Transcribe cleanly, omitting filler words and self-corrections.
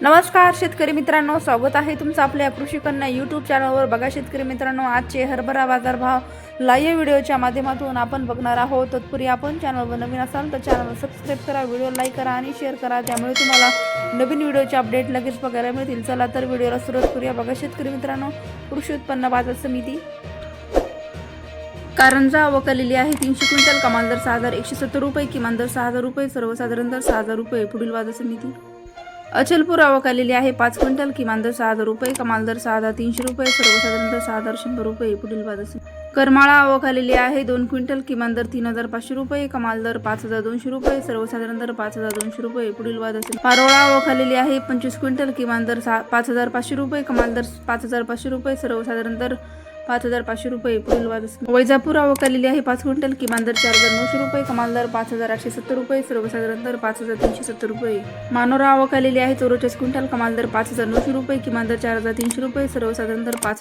नमस्कार शेतकरी मित्रांनो, स्वागत आहे तुमचं आपल्या कृषी कन्या यूट्यूब चॅनलवर. बघा शेतकरी मित्रांनो, आजचे हरभरा बाजारभाव लाईव्ह व्हिडिओच्या माध्यमातून आपण बघणार आहोत. तत्पूर्वी आपण चॅनलवर नवीन असाल तर चॅनलला सबस्क्राईब करा, व्हिडिओ लाईक करा आणि शेअर करा, त्यामुळे तुम्हाला नवीन व्हिडिओचे अपडेट लगेच बघायला मिळतील. चला तर व्हिडिओला सुरुवात करूया. बघा शेतकरी मित्रांनो, कृषी उत्पन्न बाजार समिती कारंजा आवक आलेली आहे 300 क्विंटल. कमाल दर 6170 रुपये, किमान दर 6000 रुपये, सर्वसाधारण दर 6000 रुपये. पुढील बाजार समिती अचलपूर आवक आलेली आहे 5 क्विंटल. किमान दर 6000 रुपये, कमाल दर 6300 रुपये, सर्वसाधारण दर 6100 रुपये. पुढील बाजार समिती करमाळा आवक आलेली आहे 2 क्विंटल. किमान दर 3500 रुपये, कमाल दर 5200 रुपये, सर्वसाधारण दर 5200 रुपये. पुढील बाजार समिती पारोळा आवक आलेली आहे 25 क्विंटल. किमान दर 5500 रुपये, कमाल दर 5500 रुपये, सर्वसाधारण दर 5500 रुपये. पुढील बाजार वैजापूर आवक आलेली आहे 5 क्विंटल. किमान दर 4900 रुपये, कमाल दर 5870 रुपये, सर्वसाधारण दर 5370 रुपये. मानोरा आवक आलेली आहे 44 क्विंटल. कमाल दर 5900 रुपये, किमान दर 4300 रुपये, सर्वसाधारण दर 5